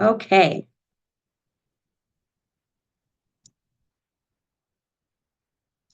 Okay.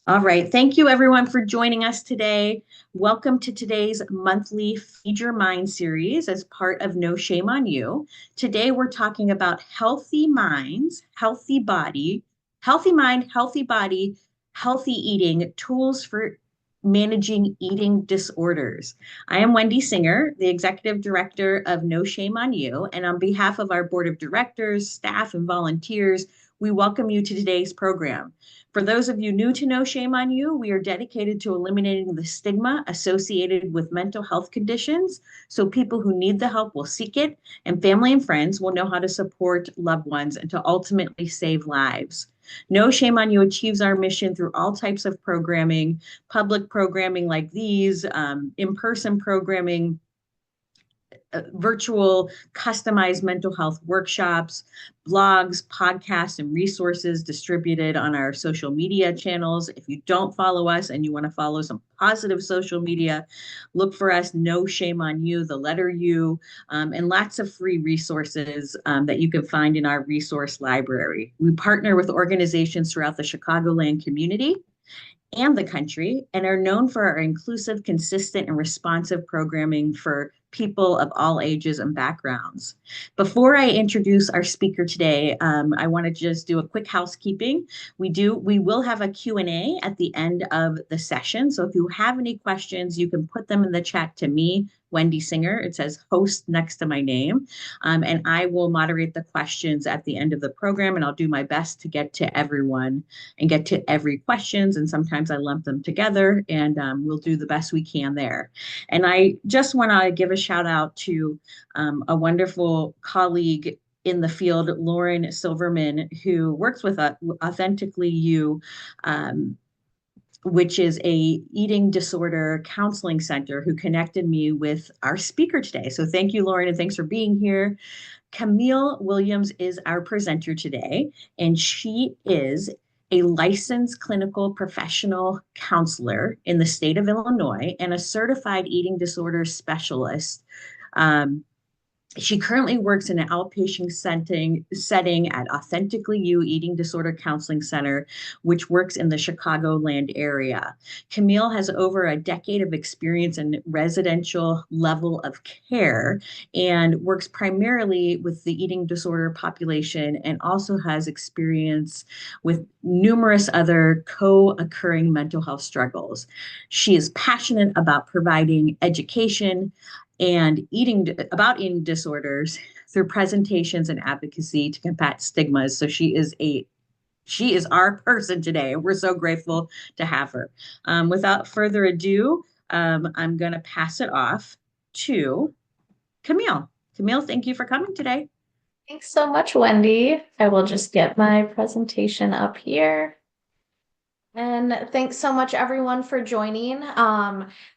All right. Thank you, everyone, for joining us today. Welcome to today's monthly Feed Your Mind series as part of No Shame on You. Today, we're talking about healthy minds, healthy body, healthy mind, healthy body, healthy eating, tools for managing eating disorders. I am Wendy Singer, the executive director of No Shame on You. And on behalf of our board of directors, staff, and volunteers, we welcome you to today's program. For those of you new to No Shame on You, we are dedicated to eliminating the stigma associated with mental health conditions so people who need the help will seek it, and family and friends will know how to support loved ones and to ultimately save lives. No Shame on You achieves our mission through all types of programming, public programming like these, in-person programming, virtual customized mental health workshops, blogs, podcasts, and resources distributed on our social media channels. If you don't follow us and you want to follow some positive social media, look for us, No Shame on You, the letter U, and lots of free resources that you can find in our resource library. We partner with organizations throughout the Chicagoland community and the country and are known for our inclusive, consistent, and responsive programming for people of all ages and backgrounds. Before I introduce our speaker today, I want to just do a quick housekeeping. We will have a Q&A at the end of the session. So if you have any questions, you can put them in the chat to me, Wendy Singer. It says host next to my name. And I will moderate the questions at the end of the program, and I'll do my best to get to everyone and get to every questions. And sometimes I lump them together, and we'll do the best we can there. And I just want to give a shout out to a wonderful colleague in the field, Lauren Silverman, who works with Authentically You, which is a eating disorder counseling center, who connected me with our speaker today. So thank you, Lauren, and thanks for being here. Camille Williams is our presenter today, and she is a licensed clinical professional counselor in the state of Illinois and a certified eating disorder specialist. She currently works in an outpatient setting at Authentically You Eating Disorder Counseling Center, which works in the Chicagoland area. Camille has over a decade of experience in residential level of care and works primarily with the eating disorder population, and also has experience with numerous other co-occurring mental health struggles. She is passionate about providing education and eating disorders through presentations and advocacy to combat stigmas. So she is our person today. We're so grateful to have her. Without further ado, I'm going to pass it off to Camille. Camille, thank you for coming today. Thanks so much, Wendy. I will just get my presentation up here. And thanks so much, everyone, for joining.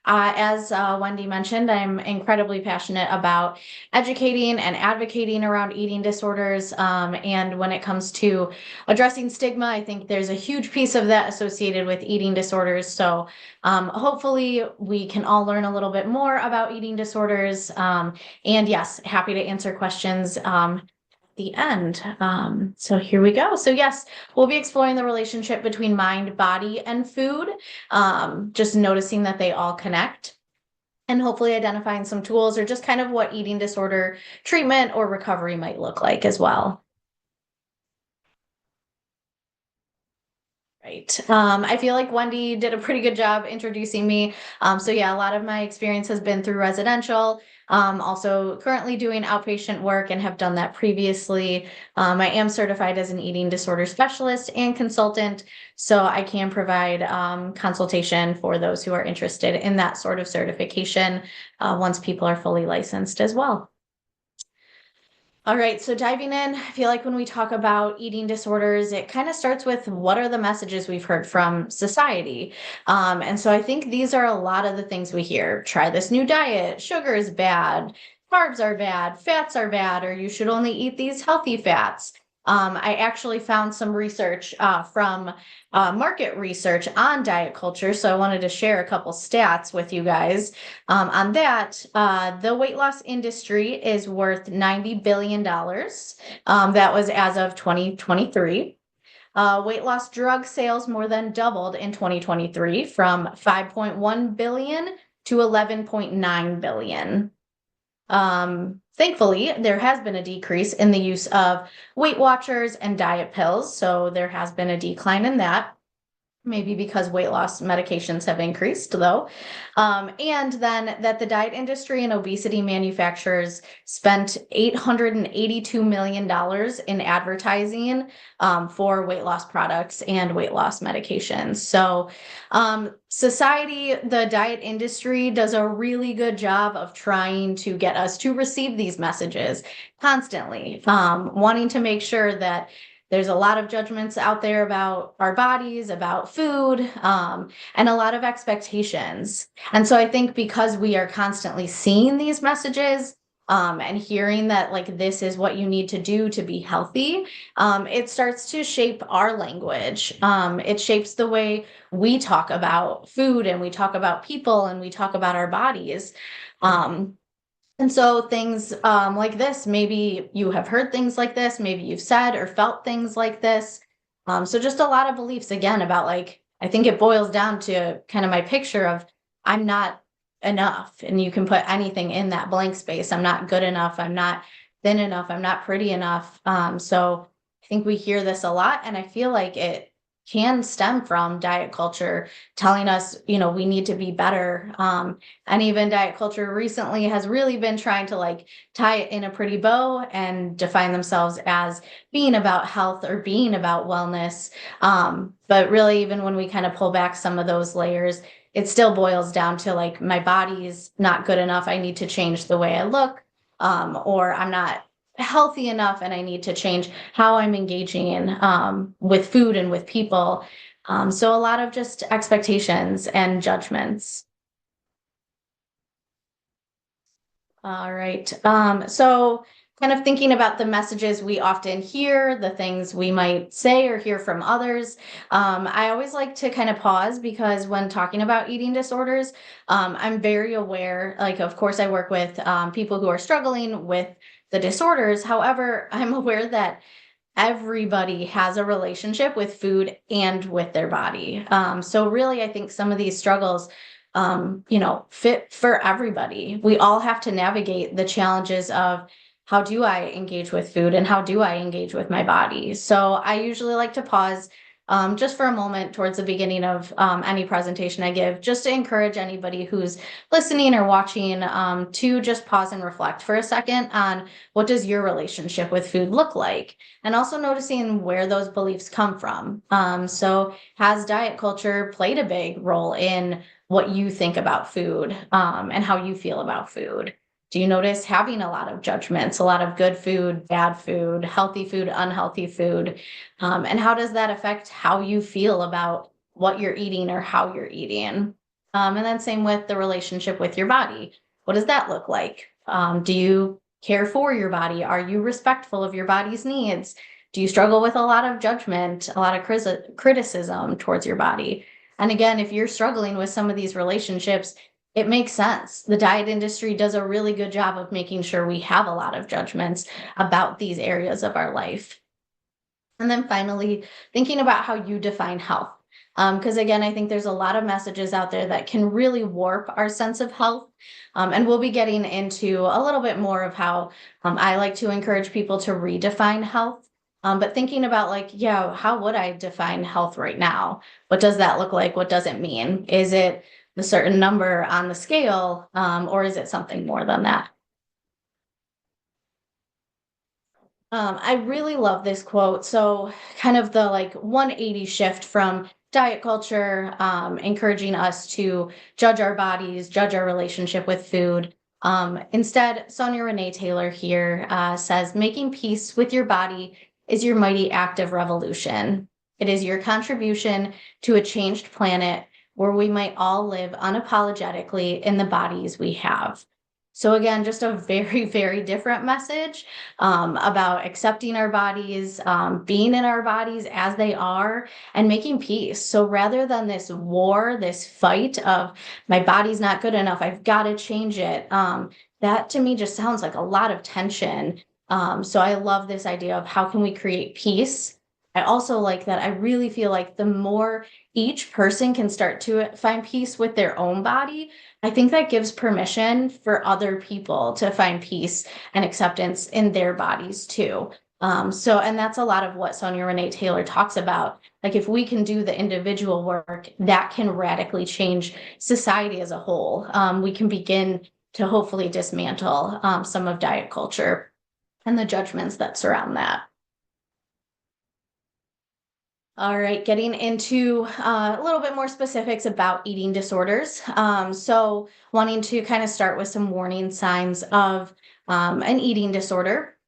As Wendy mentioned, I'm incredibly passionate about educating and advocating around eating disorders. And when it comes to addressing stigma, I think there's a huge piece of that associated with eating disorders. So hopefully we can all learn a little bit more about eating disorders. And yes, happy to answer questions the end. So here we go. So yes, we'll be exploring the relationship between mind, body, and food, just noticing that they all connect, and hopefully identifying some tools or just kind of what eating disorder treatment or recovery might look like as well. Right. I feel like Wendy did a pretty good job introducing me. So yeah, a lot of my experience has been through residential. Also currently doing outpatient work and have done that previously. I am certified as an eating disorder specialist and consultant, so I can provide consultation for those who are interested in that sort of certification once people are fully licensed as well. All right, so diving in, I feel like when we talk about eating disorders, it kind of starts with what are the messages we've heard from society. And so I think these are a lot of the things we hear. Try this new diet, sugar is bad, carbs are bad, fats are bad, or you should only eat these healthy fats. I actually found some research from market research on diet culture. So I wanted to share a couple stats with you guys on that. The weight loss industry is worth $90 billion. That was as of 2023. Weight loss drug sales more than doubled in 2023 from 5.1 billion to 11.9 billion. Thankfully, there has been a decrease in the use of Weight Watchers and diet pills. So there has been a decline in that. Maybe because weight loss medications have increased, though. And then that the diet industry and obesity manufacturers spent $882 million in advertising for weight loss products and weight loss medications. So, society, the diet industry does a really good job of trying to get us to receive these messages constantly, wanting to make sure that there's a lot of judgments out there about our bodies, about food, and a lot of expectations. And so I think because we are constantly seeing these messages and hearing that, like, this is what you need to do to be healthy, it starts to shape our language. It shapes the way we talk about food and we talk about people and we talk about our bodies. And so things like this, maybe you have heard things like this, maybe you've said or felt things like this. So just a lot of beliefs again about, like, I think it boils down to kind of my picture of I'm not enough. And you can put anything in that blank space. I'm not good enough. I'm not thin enough. I'm not pretty enough. So I think we hear this a lot. And I feel like it can stem from diet culture telling us, we need to be better. And even diet culture recently has really been trying to, like, tie it in a pretty bow and define themselves as being about health or being about wellness. But really, even when we kind of pull back some of those layers, it still boils down to, like, my body's not good enough. I need to change the way I look, or I'm not healthy enough and I need to change how I'm engaging in with food and with people. So a lot of just expectations and judgments. All right. So kind of thinking about the messages we often hear, the things we might say or hear from others. I always like to kind of pause because when talking about eating disorders, I'm very aware, like, of course, I work with people who are struggling with the disorders. However, I'm aware that everybody has a relationship with food and with their body. So really, I think some of these struggles, fit for everybody. We all have to navigate the challenges of how do I engage with food and how do I engage with my body. So I usually like to pause just for a moment towards the beginning of any presentation I give, just to encourage anybody who's listening or watching to just pause and reflect for a second on what does your relationship with food look like, and also noticing where those beliefs come from. So has diet culture played a big role in what you think about food and how you feel about food? Do you notice having a lot of judgments, a lot of good food, bad food, healthy food, unhealthy food? And how does that affect how you feel about what you're eating or how you're eating? And then same with the relationship with your body. What does that look like? Do you care for your body? Are you respectful of your body's needs? Do you struggle with a lot of judgment, a lot of criticism towards your body? And again, if you're struggling with some of these relationships, it makes sense. The diet industry does a really good job of making sure we have a lot of judgments about these areas of our life. And then finally, thinking about how you define health. Because again, I think there's a lot of messages out there that can really warp our sense of health. And we'll be getting into a little bit more of how I like to encourage people to redefine health. But thinking about, like, yeah, how would I define health right now? What does that look like? What does it mean? Is it a certain number on the scale, or is it something more than that? I really love this quote. So, kind of the, like, 180 shift from diet culture, encouraging us to judge our bodies, judge our relationship with food. Instead, Sonia Renee Taylor here says, making peace with your body is your mighty act of revolution. It is your contribution to a changed planet where we might all live unapologetically in the bodies we have. So again, just a very, very different message about accepting our bodies, being in our bodies as they are, and making peace. So rather than this war, this fight of my body's not good enough, I've got to change it. That to me just sounds like a lot of tension. So I love this idea of how can we create peace. I also like that I really feel like the more each person can start to find peace with their own body, I think that gives permission for other people to find peace and acceptance in their bodies too. And that's a lot of what Sonia Renee Taylor talks about. Like, if we can do the individual work, that can radically change society as a whole. We can begin to hopefully dismantle some of diet culture and the judgments that surround that. All right, getting into a little bit more specifics about eating disorders. So, wanting to kind of start with some warning signs of an eating disorder.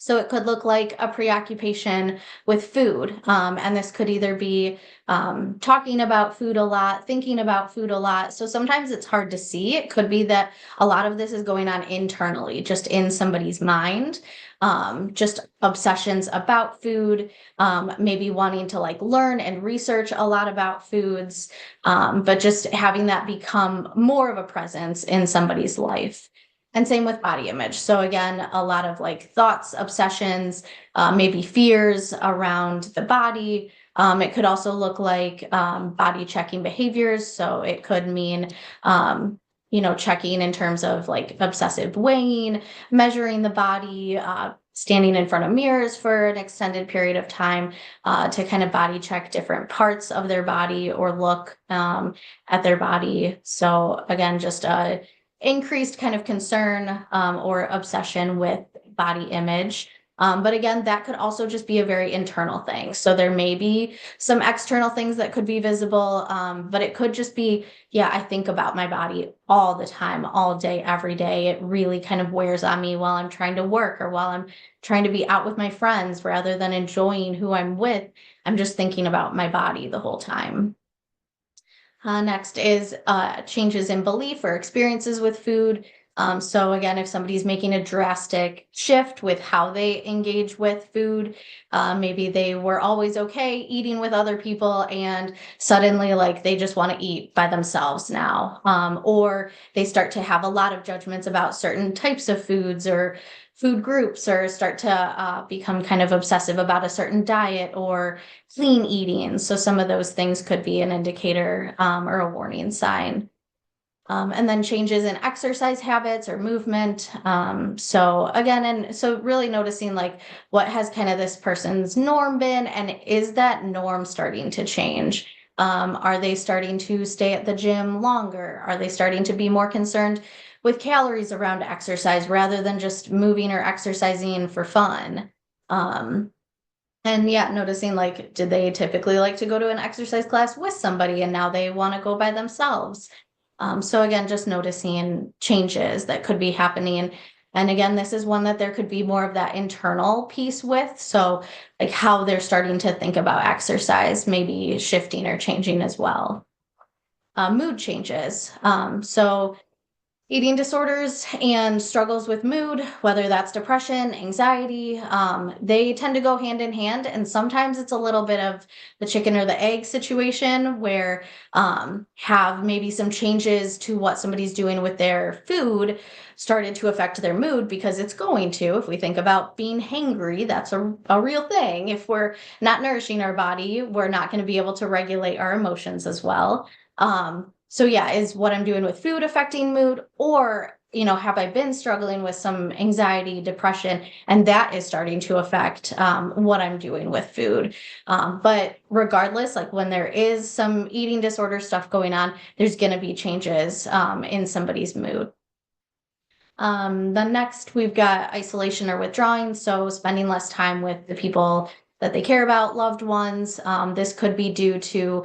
So it could look like a preoccupation with food. And this could either be talking about food a lot, thinking about food a lot. So sometimes it's hard to see. It could be that a lot of this is going on internally, just in somebody's mind. Just obsessions about food, maybe wanting to like learn and research a lot about foods, but just having that become more of a presence in somebody's life. And same with body image. So again, a lot of like thoughts, obsessions, maybe fears around the body. It could also look like body checking behaviors. So it could mean, checking in terms of like obsessive weighing, measuring the body, standing in front of mirrors for an extended period of time to kind of body check different parts of their body or look at their body. So again, just a increased kind of concern or obsession with body image. But again, that could also just be a very internal thing. So there may be some external things that could be visible, but it could just be, yeah, I think about my body all the time, all day, every day. It really kind of wears on me while I'm trying to work or while I'm trying to be out with my friends rather than enjoying who I'm with. I'm just thinking about my body the whole time. Next is changes in belief or experiences with food. So again, if somebody's making a drastic shift with how they engage with food, maybe they were always okay eating with other people and suddenly like they just want to eat by themselves now. Or they start to have a lot of judgments about certain types of foods or food groups or start to become kind of obsessive about a certain diet or clean eating. So some of those things could be an indicator or a warning sign. And then changes in exercise habits or movement. So again, and so really noticing like what has kind of this person's norm been, and is that norm starting to change? Are they starting to stay at the gym longer? Are they starting to be more concerned with calories around exercise rather than just moving or exercising for fun? And yeah, noticing like, did they typically like to go to an exercise class with somebody and now they want to go by themselves? So again, just noticing changes that could be happening. And again, this is one that there could be more of that internal piece with. So like how they're starting to think about exercise, maybe shifting or changing as well. Mood changes. So eating disorders and struggles with mood, whether that's depression, anxiety, they tend to go hand in hand. And sometimes it's a little bit of the chicken or the egg situation where have maybe some changes to what somebody's doing with their food started to affect their mood, because it's going to. If we think about being hangry, that's a real thing. If we're not nourishing our body, we're not going to be able to regulate our emotions as well. So yeah, is what I'm doing with food affecting mood, or, have I been struggling with some anxiety, depression, and that is starting to affect what I'm doing with food. But regardless, like when there is some eating disorder stuff going on, there's going to be changes in somebody's mood. Then next we've got isolation or withdrawing. So spending less time with the people that they care about, loved ones. This could be due to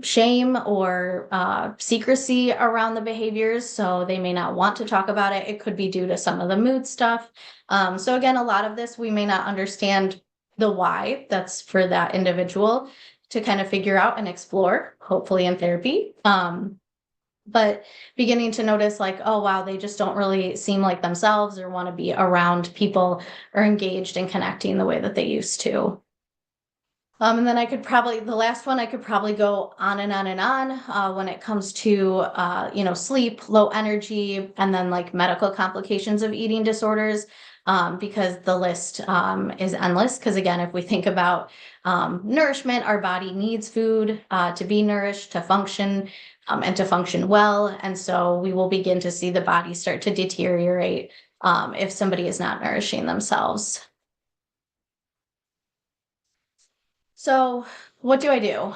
shame or secrecy around the behaviors. So they may not want to talk about it. It could be due to some of the mood stuff. So again, a lot of this, we may not understand the why. That's for that individual to kind of figure out and explore, hopefully in therapy. but beginning to notice like, oh, wow, they just don't really seem like themselves or want to be around people or engaged and connecting the way that they used to. And then the last one, I could probably go on and on and on when it comes to, sleep, low energy, and then like medical complications of eating disorders, because the list is endless. Because again, if we think about nourishment, our body needs food to be nourished, to function, and to function well. And so we will begin to see the body start to deteriorate if somebody is not nourishing themselves. So, what do I do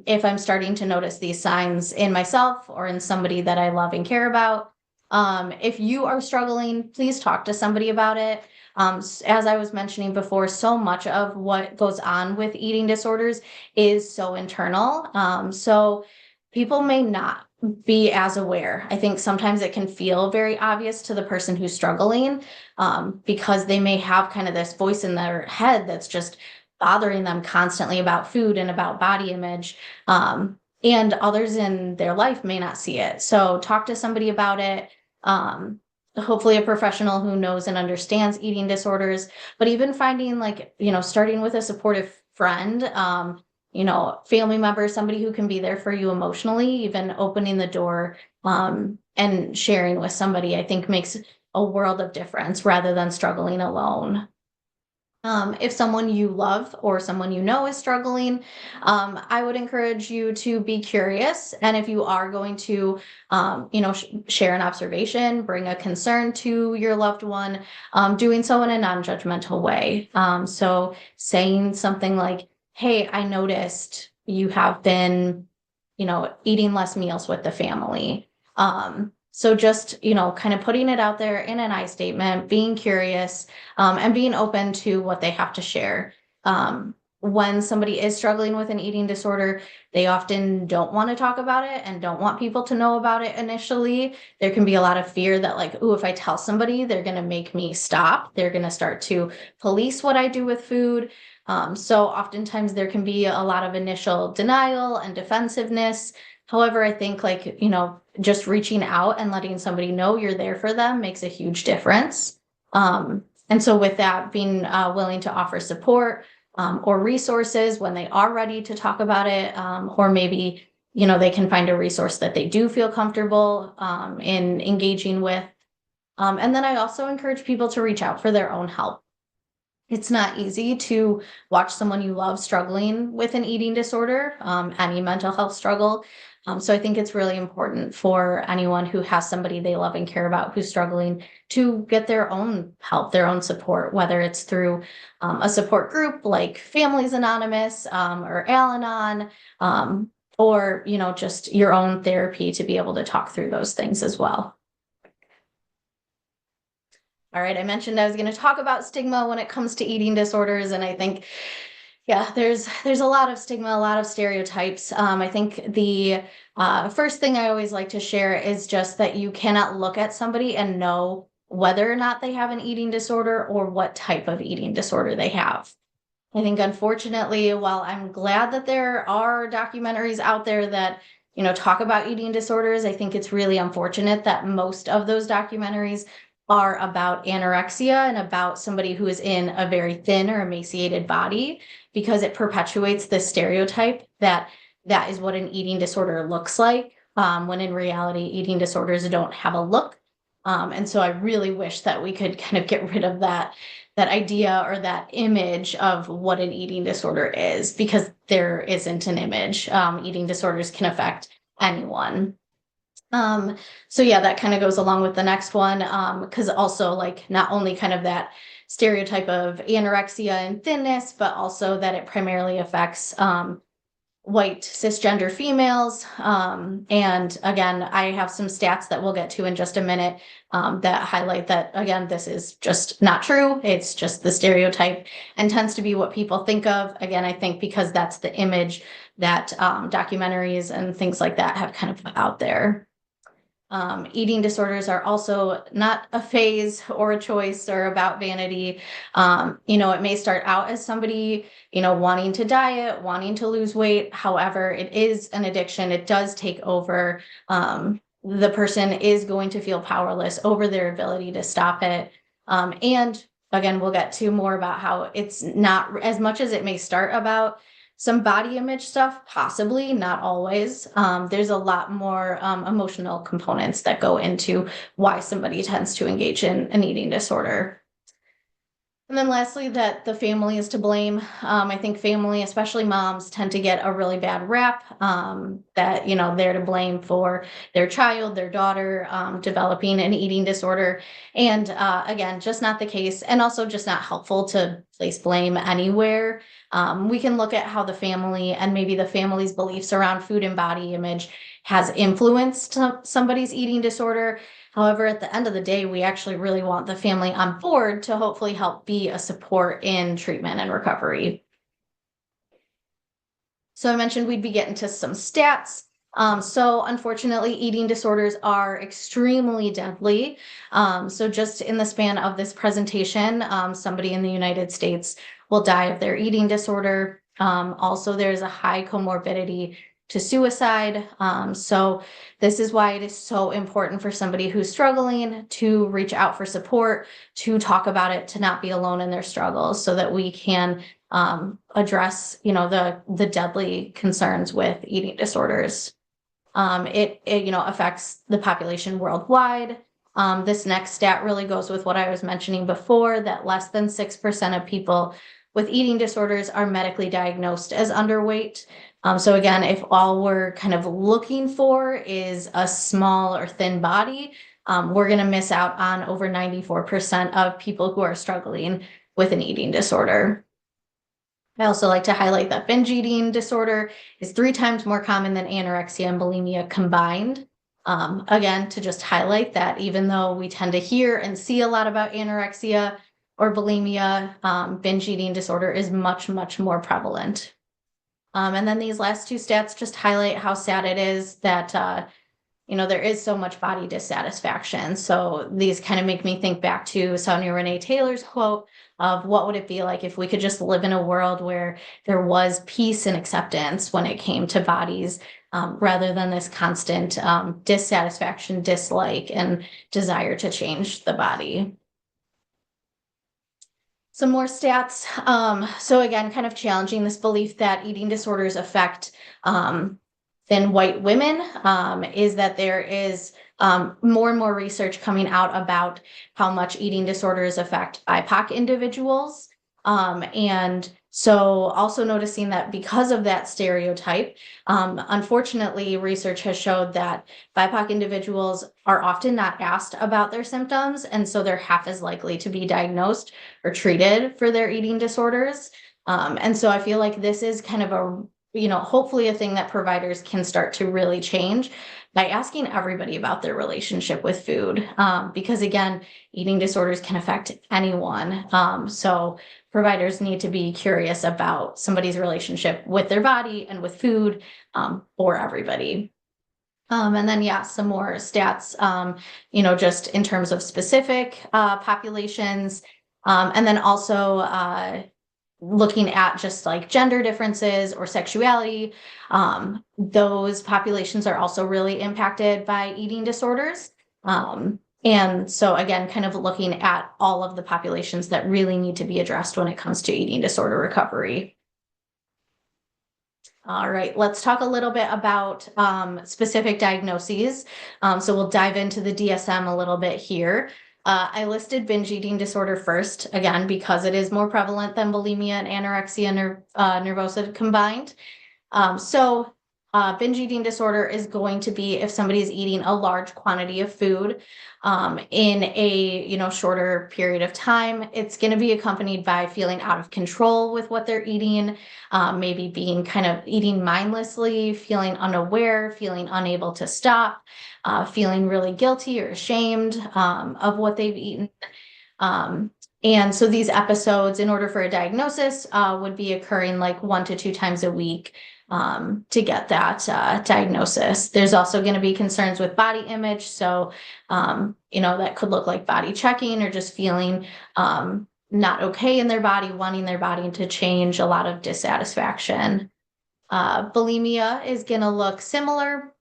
if I'm starting to notice these signs in myself or in somebody that I love and care about? If you are struggling, please talk to somebody about it. As I was mentioning before, so much of what goes on with eating disorders is so internal. So, people may not be as aware. I think sometimes it can feel very obvious to the person who's struggling because they may have kind of this voice in their head that's just bothering them constantly about food and about body image. And others in their life may not see it. So talk to somebody about it. Hopefully a professional who knows and understands eating disorders, but even finding like, starting with a supportive friend, family member, somebody who can be there for you emotionally, even opening the door, and sharing with somebody, I think makes a world of difference rather than struggling alone. If someone you love or someone you know is struggling, I would encourage you to be curious. And if you are going to, share an observation, bring a concern to your loved one, doing so in a non-judgmental way. So saying something like, "Hey, I noticed you have been, eating less meals with the family." So just, kind of putting it out there in an I statement, being curious, and being open to what they have to share. When somebody is struggling with an eating disorder, they often don't want to talk about it and don't want people to know about it initially. There can be a lot of fear that, like, oh, if I tell somebody, they're going to make me stop. They're going to start to police what I do with food. So oftentimes there can be a lot of initial denial and defensiveness. However, I think like, just reaching out and letting somebody know you're there for them makes a huge difference. And so with that, being willing to offer support or resources when they are ready to talk about it, or maybe, they can find a resource that they do feel comfortable in engaging with. And then I also encourage people to reach out for their own help. It's not easy to watch someone you love struggling with an eating disorder, any mental health struggle. So I think it's really important for anyone who has somebody they love and care about who's struggling to get their own help, their own support, whether it's through a support group like Families Anonymous or Al-Anon, or just your own therapy to be able to talk through those things as well. All right, I mentioned I was going to talk about stigma when it comes to eating disorders, and I think, yeah, there's a lot of stigma, a lot of stereotypes. I think the first thing I always like to share is just that you cannot look at somebody and know whether or not they have an eating disorder or what type of eating disorder they have. I think, unfortunately, while I'm glad that there are documentaries out there that talk about eating disorders, I think it's really unfortunate that most of those documentaries are about anorexia and about somebody who is in a very thin or emaciated body, because it perpetuates this stereotype that that is what an eating disorder looks like, when in reality, eating disorders don't have a look. And so I really wish that we could kind of get rid of that idea or that image of what an eating disorder is, because there isn't an image. Eating disorders can affect anyone. So yeah, that kind of goes along with the next one, because also like not only kind of that stereotype of anorexia and thinness, but also that it primarily affects white cisgender females. And again, I have some stats that we'll get to in just a minute that highlight that, again, this is just not true. It's just the stereotype and tends to be what people think of. Again, I think because that's the image that documentaries and things like that have kind of put out there. Eating disorders are also not a phase or a choice or about vanity. It may start out as somebody, wanting to diet, wanting to lose weight. However, it is an addiction. It does take over. The person is going to feel powerless over their ability to stop it. And again, we'll get to more about how it's not as much as it may start about some body image stuff, possibly, not always. There's a lot more emotional components that go into why somebody tends to engage in an eating disorder. And then lastly, that the family is to blame. I think family, especially moms, tend to get a really bad rap, that, they're to blame for their child, their daughter, developing an eating disorder. And again, just not the case, and also just not helpful to place blame anywhere. We can look at how the family and maybe the family's beliefs around food and body image has influenced somebody's eating disorder. However, at the end of the day, we actually really want the family on board to hopefully help be a support in treatment and recovery. So I mentioned we'd be getting to some stats. So unfortunately, eating disorders are extremely deadly. So just in the span of this presentation, somebody in the United States will die of their eating disorder. Also, there's a high comorbidity to suicide. So this is why it is so important for somebody who's struggling to reach out for support, to talk about it, to not be alone in their struggles, so that we can address, the deadly concerns with eating disorders. It affects the population worldwide. This next stat really goes with what I was mentioning before, that less than 6% of people with eating disorders are medically diagnosed as underweight. So again, if all we're kind of looking for is a small or thin body, we're going to miss out on over 94% of people who are struggling with an eating disorder. I also like to highlight that binge eating disorder is 3 times more common than anorexia and bulimia combined. Again, to just highlight that even though we tend to hear and see a lot about anorexia or bulimia, binge eating disorder is much, much more prevalent. And then these last 2 stats just highlight how sad it is that, there is so much body dissatisfaction. So these kind of make me think back to Sonia Renee Taylor's quote of what would it be like if we could just live in a world where there was peace and acceptance when it came to bodies, rather than this constant dissatisfaction, dislike, and desire to change the body. Some more stats. So again, kind of challenging this belief that eating disorders affect thin white women, is that there is more and more research coming out about how much eating disorders affect BIPOC individuals. And so also noticing that because of that stereotype, unfortunately, research has showed that BIPOC individuals are often not asked about their symptoms, and so they're half as likely to be diagnosed or treated for their eating disorders. And so I feel like this is kind of hopefully a thing that providers can start to really change by asking everybody about their relationship with food. Because again, eating disorders can affect anyone. So providers need to be curious about somebody's relationship with their body and with food, for everybody. And then, some more stats, just in terms of specific populations. And then also looking at just like gender differences or sexuality. Those populations are also really impacted by eating disorders. And so again, kind of looking at all of the populations that really need to be addressed when it comes to eating disorder recovery. All right, let's talk a little bit about specific diagnoses. So we'll dive into the DSM a little bit here. I listed binge eating disorder first, again, because it is more prevalent than bulimia and anorexia nervosa combined. Binge eating disorder is going to be if somebody is eating a large quantity of food in a shorter period of time. It's going to be accompanied by feeling out of control with what they're eating, maybe being kind of eating mindlessly, feeling unaware, feeling unable to stop, feeling really guilty or ashamed of what they've eaten. And so these episodes, in order for a diagnosis, would be occurring like 1 to 2 times a week. to get that diagnosis. There's also going to be concerns with body image. So, that could look like body checking or just feeling not okay in their body, wanting their body to change, a lot of dissatisfaction. Bulimia is going to look similar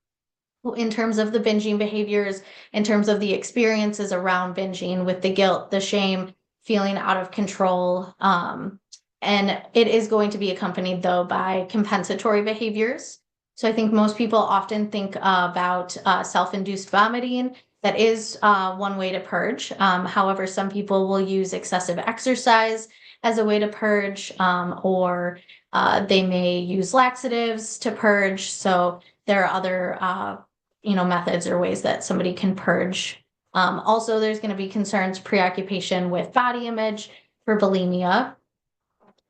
in terms of the binging behaviors, in terms of the experiences around binging with the guilt, the shame, feeling out of control. And it is going to be accompanied, though, by compensatory behaviors. So I think most people often think about self-induced vomiting. That is one way to purge. However, some people will use excessive exercise as a way to purge, or they may use laxatives to purge. So there are other methods or ways that somebody can purge. Also, there's going to be concerns, preoccupation with body image for bulimia.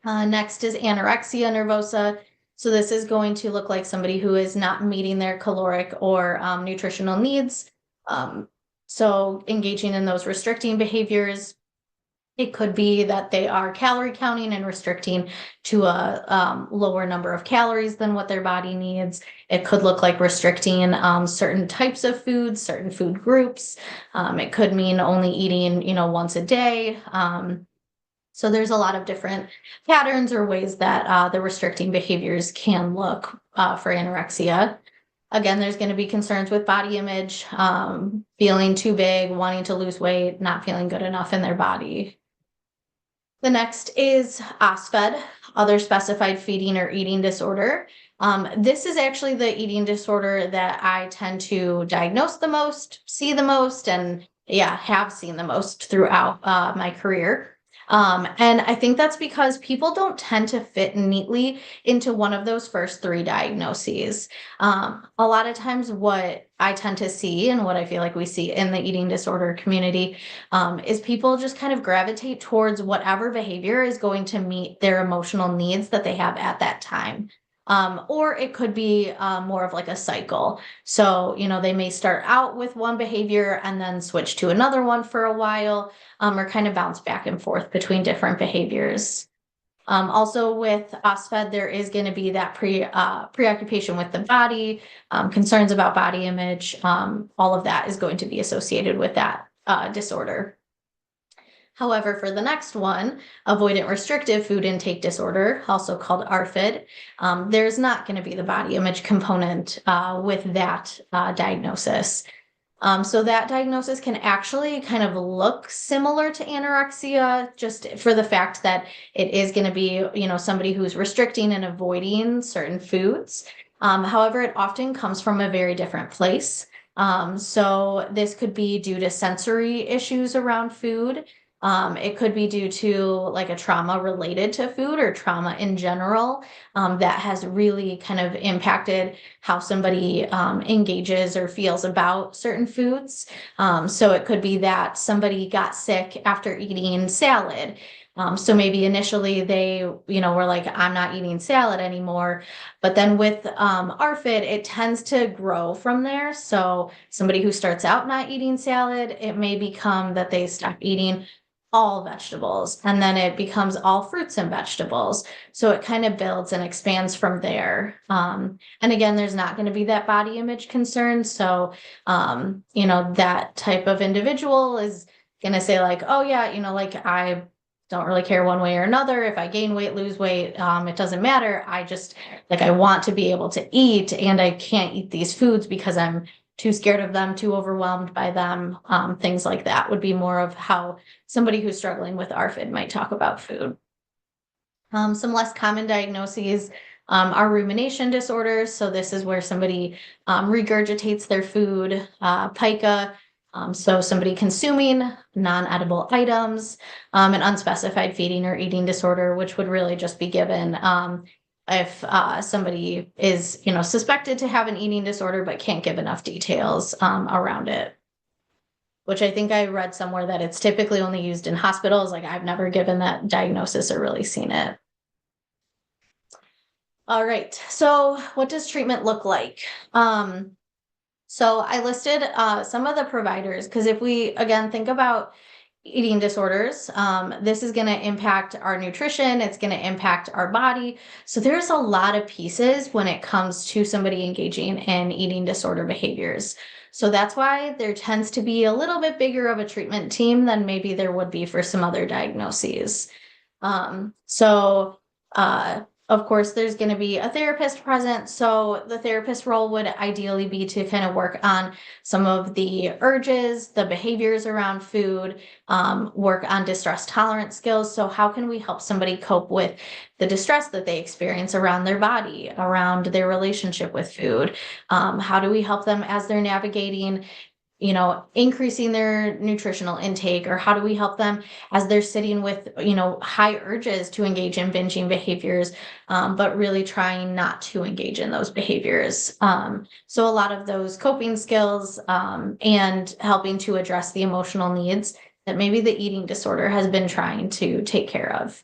Next is anorexia nervosa. So this is going to look like somebody who is not meeting their caloric or nutritional needs. So engaging in those restricting behaviors. It could be that they are calorie counting and restricting to a lower number of calories than what their body needs. It could look like restricting certain types of foods, certain food groups. It could mean only eating, once a day. So there's a lot of different patterns or ways that the restricting behaviors can look for anorexia. Again, there's going to be concerns with body image, feeling too big, wanting to lose weight, not feeling good enough in their body. The next is OSFED, other specified feeding or eating disorder. This is actually the eating disorder that I tend to diagnose the most, see the most, and have seen the most throughout my career. And I think that's because people don't tend to fit neatly into one of those first three diagnoses. A lot of times what I tend to see and what I feel like we see in the eating disorder community is people just kind of gravitate towards whatever behavior is going to meet their emotional needs that they have at that time. Or it could be more of like a cycle. So, they may start out with one behavior and then switch to another one for a while, or kind of bounce back and forth between different behaviors. Also with OSFED, there is going to be that preoccupation with the body, concerns about body image. All of that is going to be associated with that disorder. However, for the next one, avoidant restrictive food intake disorder, also called ARFID, there's not going to be the body image component with that diagnosis. So that diagnosis can actually kind of look similar to anorexia, just for the fact that it is going to be, somebody who's restricting and avoiding certain foods. However, it often comes from a very different place. So this could be due to sensory issues around food. It could be due to like a trauma related to food or trauma in general that has really kind of impacted how somebody engages or feels about certain foods. So it could be that somebody got sick after eating salad. So maybe initially they, were like, I'm not eating salad anymore. But then with ARFID, it tends to grow from there. So somebody who starts out not eating salad, it may become that they stop eating all vegetables, and then it becomes all fruits and vegetables. So it kind of builds and expands from there. And again, there's not going to be that body image concern. So, that type of individual is going to say like, oh yeah, like I don't really care one way or another. If I gain weight, lose weight, it doesn't matter. I just I want to be able to eat, and I can't eat these foods because I'm too scared of them, too overwhelmed by them. Things like that would be more of how somebody who's struggling with ARFID might talk about food. Some less common diagnoses are rumination disorders. So this is where somebody regurgitates their food, pica. So somebody consuming non-edible items, an unspecified feeding or eating disorder, which would really just be given if somebody is, suspected to have an eating disorder but can't give enough details around it. Which I think I read somewhere that it's typically only used in hospitals. Like I've never given that diagnosis or really seen it. All right, so what does treatment look like? So I listed some of the providers, because if we, again, think about eating disorders. This is going to impact our nutrition. It's going to impact our body. So there's a lot of pieces when it comes to somebody engaging in eating disorder behaviors. So that's why there tends to be a little bit bigger of a treatment team than maybe there would be for some other diagnoses. So, of course, there's going to be a therapist present. So the therapist role would ideally be to kind of work on some of the urges, the behaviors around food, work on distress tolerance skills. So how can we help somebody cope with the distress that they experience around their body, around their relationship with food? How do we help them as they're navigating, increasing their nutritional intake, or how do we help them as they're sitting with, high urges to engage in binging behaviors, but really trying not to engage in those behaviors. So a lot of those coping skills, and helping to address the emotional needs that maybe the eating disorder has been trying to take care of.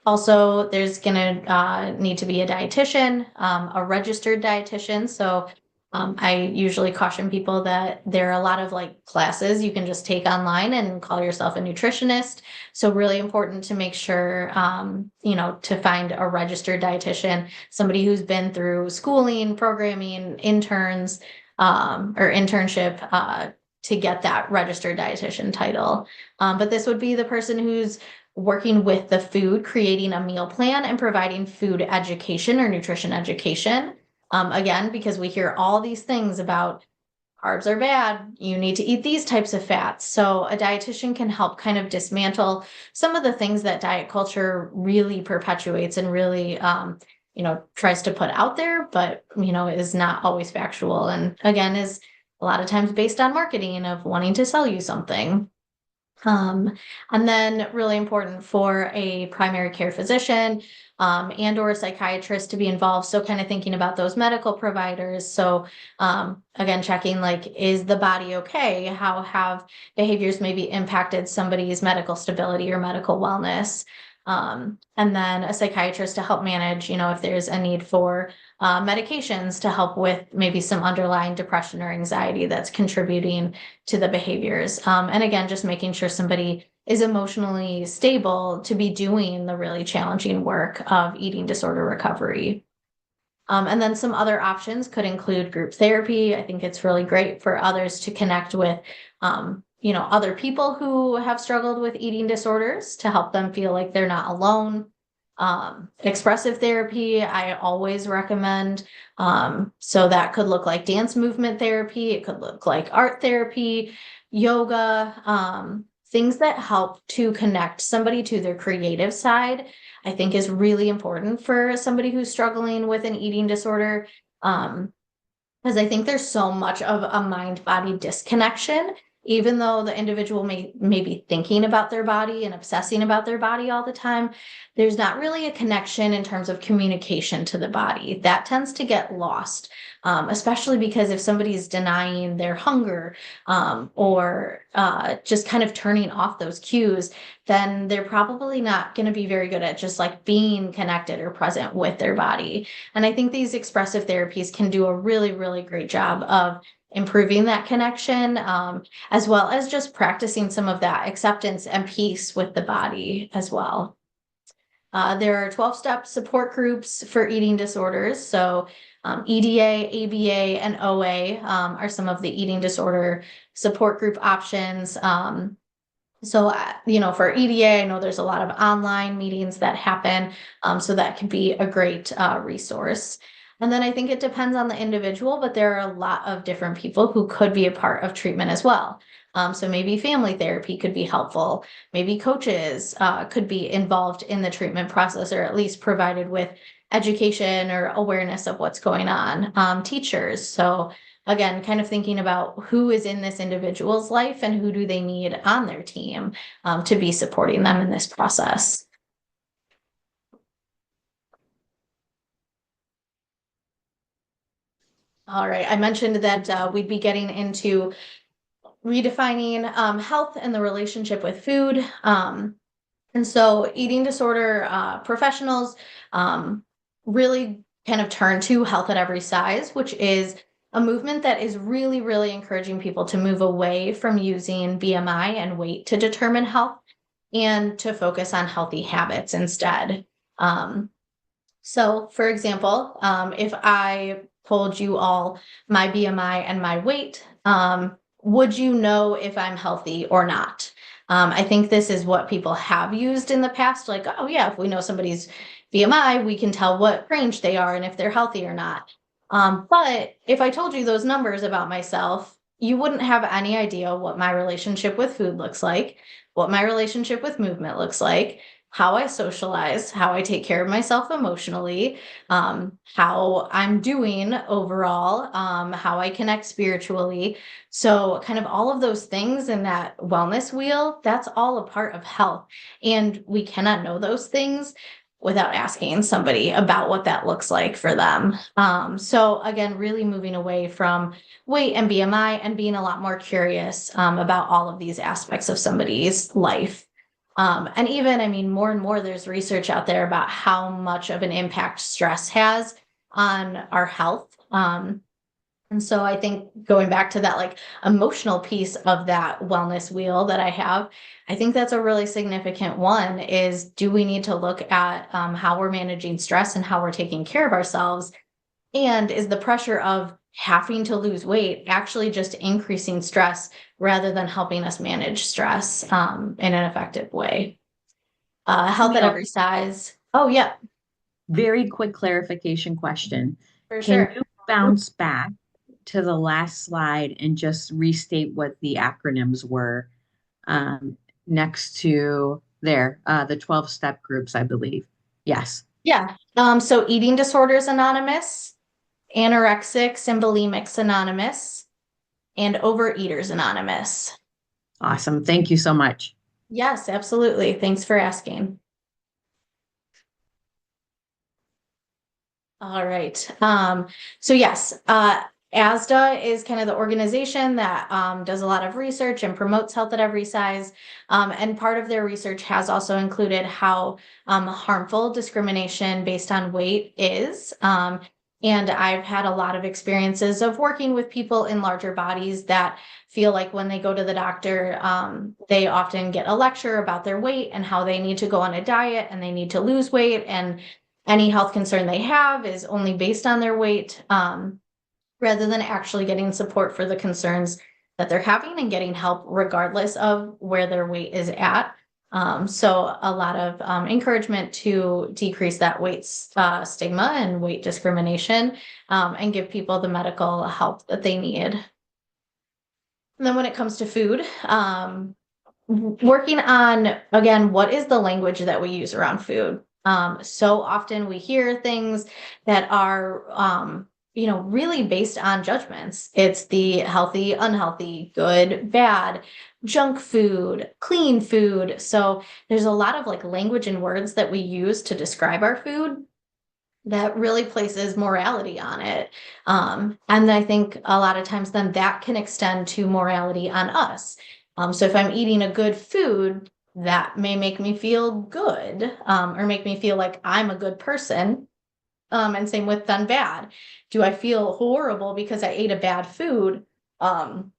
Also, there's going to need to be a dietitian, a registered dietitian. So I usually caution people that there are a lot of like classes you can just take online and call yourself a nutritionist. So really important to make sure, to find a registered dietitian, somebody who's been through schooling, programming, interns, or internship, to get that registered dietitian title. But this would be the person who's working with the food, creating a meal plan and providing food education or nutrition education. Again, because we hear all these things about carbs are bad, you need to eat these types of fats. So a dietitian can help kind of dismantle some of the things that diet culture really perpetuates and really, tries to put out there, but, is not always factual. And again, is a lot of times based on marketing of wanting to sell you something. And then really important for a primary care physician, and or a psychiatrist to be involved. So kind of thinking about those medical providers. So again, checking like, is the body okay? How have behaviors maybe impacted somebody's medical stability or medical wellness? And then a psychiatrist to help manage, if there's a need for medications to help with maybe some underlying depression or anxiety that's contributing to the behaviors. And again, just making sure somebody is emotionally stable to be doing the really challenging work of eating disorder recovery. And then some other options could include group therapy. I think it's really great for others to connect with, other people who have struggled with eating disorders to help them feel like they're not alone. Expressive therapy, I always recommend. So that could look like dance movement therapy. It could look like art therapy, yoga, things that help to connect somebody to their creative side, I think is really important for somebody who's struggling with an eating disorder. Because I think there's so much of a mind-body disconnection, even though the individual may be thinking about their body and obsessing about their body all the time, there's not really a connection in terms of communication to the body. That tends to get lost, especially because if somebody's denying their hunger, or just kind of turning off those cues, then they're probably not going to be very good at just like being connected or present with their body. And I think these expressive therapies can do a really, really great job of improving that connection, as well as just practicing some of that acceptance and peace with the body as well. There are 12-step support groups for eating disorders. So EDA, ABA, and OA are some of the eating disorder support group options. So, for EDA, I know there's a lot of online meetings that happen. So that could be a great resource. And then I think it depends on the individual, but there are a lot of different people who could be a part of treatment as well. So maybe family therapy could be helpful. Maybe coaches could be involved in the treatment process, or at least provided with education or awareness of what's going on. Teachers. So again, kind of thinking about who is in this individual's life and who do they need on their team to be supporting them in this process. All right, I mentioned that we'd be getting into redefining health and the relationship with food. And so eating disorder professionals really kind of turn to health at every size, which is a movement that is really, really encouraging people to move away from using BMI and weight to determine health and to focus on healthy habits instead. Um, so, for example, if I told you all my BMI and my weight, would you know if I'm healthy or not? I think this is what people have used in the past. Like, oh, yeah, if we know somebody's BMI, we can tell what range they are and if they're healthy or not. But if I told you those numbers about myself, you wouldn't have any idea what my relationship with food looks like, what my relationship with movement looks like, how I socialize, how I take care of myself emotionally, how I'm doing overall, how I connect spiritually. So, kind of all of those things in that wellness wheel, that's all a part of health. And we cannot know those things without asking somebody about what that looks like for them. So, again, really moving away from weight and BMI and being a lot more curious about all of these aspects of somebody's life. And even, I mean, more and more there's research out there about how much of an impact stress has on our health. And so I think going back to that like emotional piece of that wellness wheel that I have, I think that's a really significant one is do we need to look at how we're managing stress and how we're taking care of ourselves? And is the pressure of having to lose weight actually just increasing stress rather than helping us manage stress in an effective way? Health at Camille, every size. Oh, yeah, very quick clarification question. for Can sure. you bounce back to the last slide and just restate what the acronyms were um, next to there, the 12-step groups, I believe. Yes. Yeah. So Eating Disorders Anonymous, Anorexics and Bulimics Anonymous, and Overeaters Anonymous. Awesome. Thank you so much. Yes, absolutely. Thanks for asking. All right. So yes, ASDA is kind of the organization that does a lot of research and promotes health at every size. And part of their research has also included how harmful discrimination based on weight is. And I've had a lot of experiences of working with people in larger bodies that feel like when they go to the doctor, they often get a lecture about their weight and how they need to go on a diet and they need to lose weight. And any health concern they have is only based on their weight, rather than actually getting support for the concerns that they're having and getting help regardless of where their weight is at. So a lot of encouragement to decrease that weight stigma and weight discrimination, and give people the medical help that they need. And then when it comes to food, working on, again, what is the language that we use around food? So often we hear things that are, really based on judgments. It's the healthy, unhealthy, good, bad, junk food, clean food. So there's a lot of like language and words that we use to describe our food that really places morality on it. And I think a lot of times then that can extend to morality on us. So if I'm eating a good food, that may make me feel good, or make me feel like I'm a good person. And same with then bad. Do I feel horrible because I ate a bad food? Um,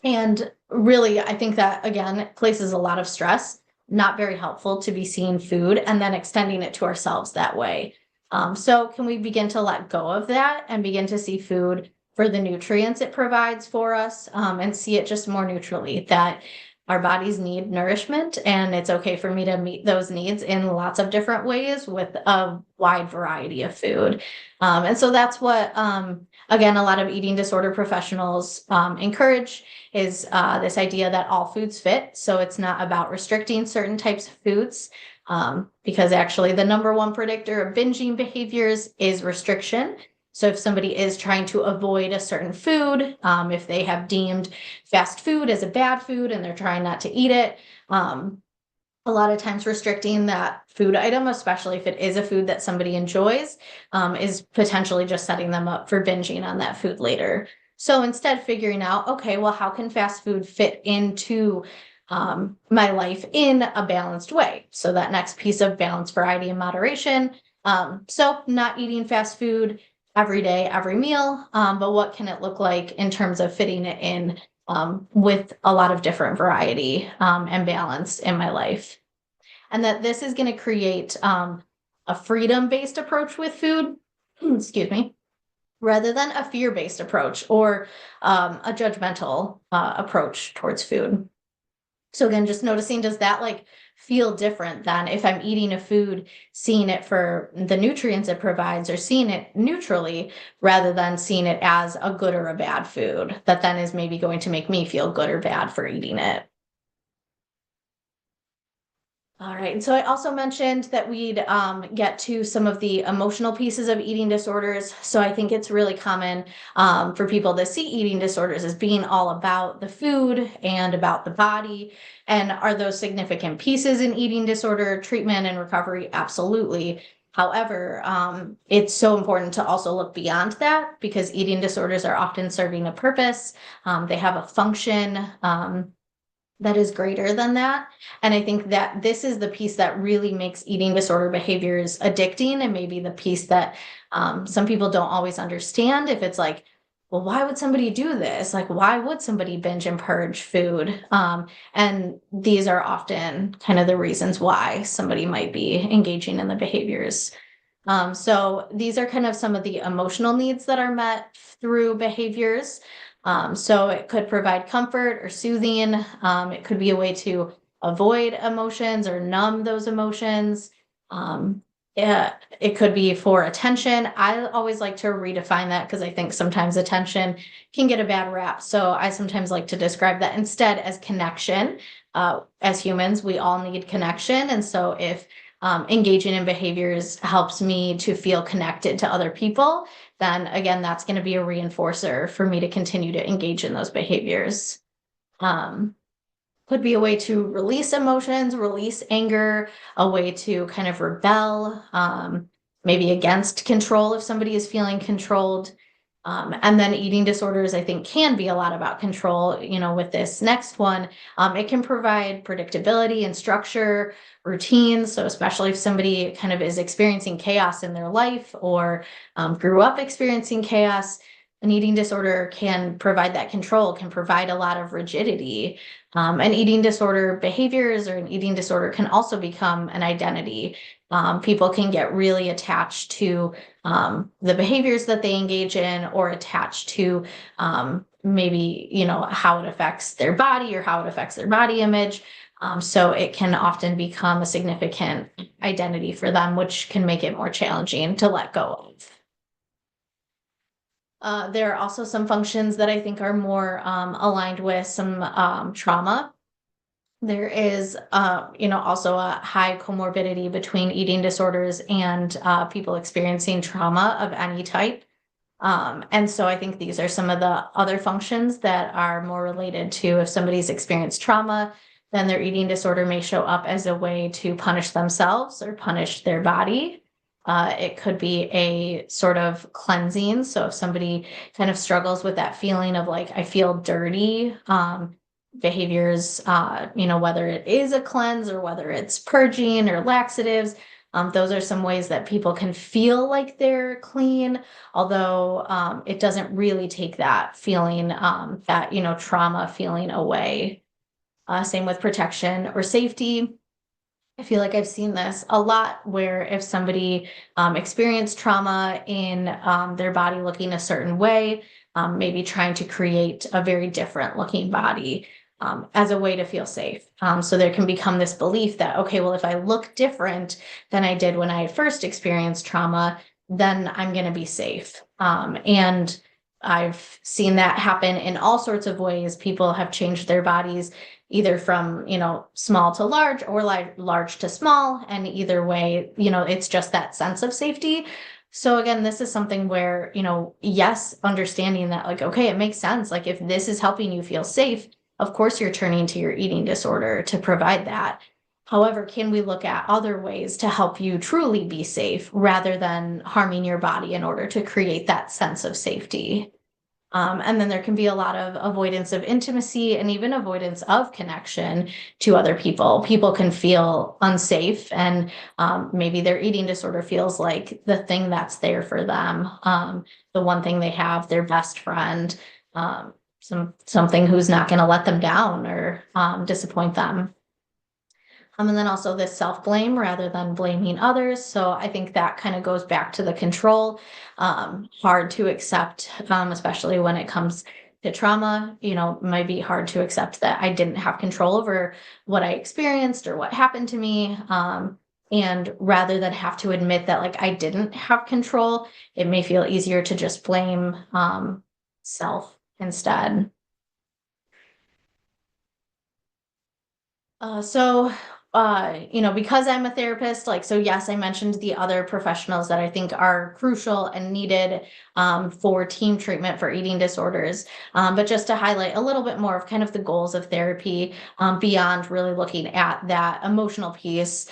and really, I think that again places a lot of stress, not very helpful to be seeing food and then extending it to ourselves that way. So, can we begin to let go of that and begin to see food for the nutrients it provides for us, and see it just more neutrally that our bodies need nourishment and it's okay for me to meet those needs in lots of different ways with a wide variety of food. And so that's what, again, a lot of eating disorder professionals encourage is this idea that all foods fit. So it's not about restricting certain types of foods, because actually the number one predictor of binging behaviors is restriction. So if somebody is trying to avoid a certain food, if they have deemed fast food as a bad food and they're trying not to eat it, a lot of times restricting that food item, especially if it is a food that somebody enjoys, is potentially just setting them up for binging on that food later. So instead figuring out, okay, well, how can fast food fit into my life in a balanced way? So that next piece of balance, variety, and moderation. So not eating fast food, every day, every meal, but what can it look like in terms of fitting it in with a lot of different variety and balance in my life. And that this is going to create a freedom-based approach with food, excuse me, rather than a fear-based approach or a judgmental approach towards food. So again, just noticing, does that like feel different than if I'm eating a food, seeing it for the nutrients it provides or seeing it neutrally rather than seeing it as a good or a bad food that then is maybe going to make me feel good or bad for eating it. All right. And so I also mentioned that we'd get to some of the emotional pieces of eating disorders. So I think it's really common for people to see eating disorders as being all about the food and about the body. And are those significant pieces in eating disorder treatment and recovery? Absolutely. However, it's so important to also look beyond that because eating disorders are often serving a purpose. They have a function. That is greater than that. And I think that this is the piece that really makes eating disorder behaviors addicting, and maybe the piece that some people don't always understand. If it's like, well, why would somebody do this? Like, why would somebody binge and purge food? And these are often kind of the reasons why somebody might be engaging in the behaviors. So these are kind of some of the emotional needs that are met through behaviors. So it could provide comfort or soothing. It could be a way to avoid emotions or numb those emotions. Um, yeah, it could be for attention. I always like to redefine that because I think sometimes attention can get a bad rap. So I sometimes like to describe that instead as connection. As humans, we all need connection. And so if engaging in behaviors helps me to feel connected to other people, then again, that's going to be a reinforcer for me to continue to engage in those behaviors. Um, could be a way to release emotions, release anger, a way to kind of rebel, maybe against control if somebody is feeling controlled. And then eating disorders, I think, can be a lot about control. You know, with this next one, it can provide predictability and structure, routines. So, especially if somebody kind of is experiencing chaos in their life or grew up experiencing chaos, an eating disorder can provide that control, can provide a lot of rigidity. An eating disorder behaviors or an eating disorder can also become an identity. People can get really attached to the behaviors that they engage in or attached to maybe, you know, how it affects their body or how it affects their body image. So it can often become a significant identity for them, which can make it more challenging to let go of. There are also some functions that I think are more aligned with some trauma. There is, you know, also a high comorbidity between eating disorders and people experiencing trauma of any type. And so I think these are some of the other functions that are more related to if somebody's experienced trauma, then their eating disorder may show up as a way to punish themselves or punish their body. It could be a sort of cleansing. So if somebody kind of struggles with that feeling of like, I feel dirty, behaviors, you know, whether it is a cleanse or whether it's purging or laxatives, those are some ways that people can feel like they're clean, although it doesn't really take that feeling, that, you know, trauma feeling away. Same with protection or safety. I feel like I've seen this a lot where if somebody experienced trauma in their body looking a certain way, maybe trying to create a very different looking body as a way to feel safe. So there can become this belief that, okay, well, if I look different than I did when I first experienced trauma, then I'm going to be safe. And I've seen that happen in all sorts of ways. People have changed their bodies either from, you know, small to large or like large to small. And either way, you know, it's just that sense of safety. So again, this is something where, you know, yes, understanding that like, okay, it makes sense. Like if this is helping you feel safe, of course you're turning to your eating disorder to provide that. However, can we look at other ways to help you truly be safe rather than harming your body in order to create that sense of safety? And then there can be a lot of avoidance of intimacy and even avoidance of connection to other people. People can feel unsafe, and maybe their eating disorder feels like the thing that's there for them, the one thing they have, their best friend, something who's not going to let them down or disappoint them. And then also this self-blame rather than blaming others. So I think that kind of goes back to the control, hard to accept, especially when it comes to trauma. It might be hard to accept that I didn't have control over what I experienced or what happened to me. And rather than have to admit that like I didn't have control, it may feel easier to just blame self instead. Because I'm a therapist, like, so yes, I mentioned the other professionals that I think are crucial and needed for team treatment for eating disorders. But just to highlight a little bit more of kind of the goals of therapy beyond really looking at that emotional piece,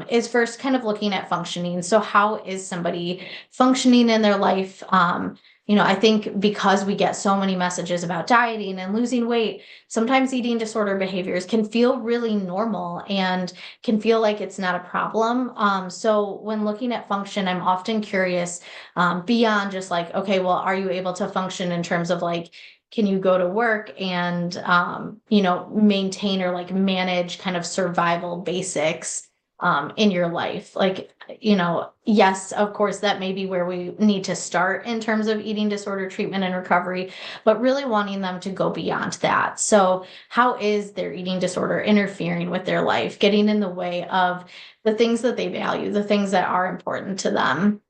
is first kind of looking at functioning. So, how is somebody functioning in their life? I think because we get so many messages about dieting and losing weight, sometimes eating disorder behaviors can feel really normal and can feel like it's not a problem. So when looking at function, I'm often curious beyond just like, okay, well, are you able to function in terms of like, can you go to work and, maintain or like manage kind of survival basics in your life? Like, yes, of course, that may be where we need to start in terms of eating disorder treatment and recovery, but really wanting them to go beyond that. So, how is their eating disorder interfering with their life, getting in the way of the things that they value, the things that are important to them?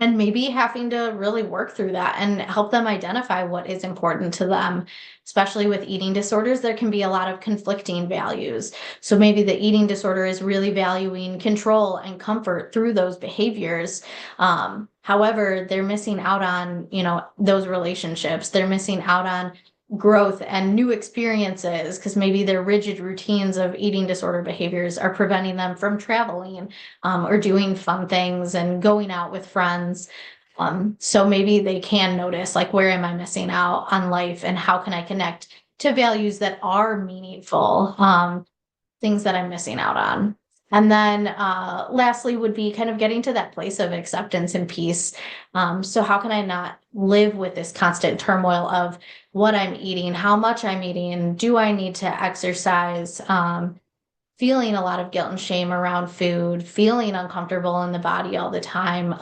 And maybe having to really work through that and help them identify what is important to them. Especially with eating disorders, there can be a lot of conflicting values. So maybe the eating disorder is really valuing control and comfort through those behaviors. However, they're missing out on, those relationships. They're missing out on growth and new experiences because maybe their rigid routines of eating disorder behaviors are preventing them from traveling or doing fun things and going out with friends. So maybe they can notice, like, where am I missing out on life and how can I connect to values that are meaningful, things that I'm missing out on. And then lastly would be kind of getting to that place of acceptance and peace. So how can I not live with this constant turmoil of what I'm eating, how much I'm eating, do I need to exercise, feeling a lot of guilt and shame around food, feeling uncomfortable in the body all the time.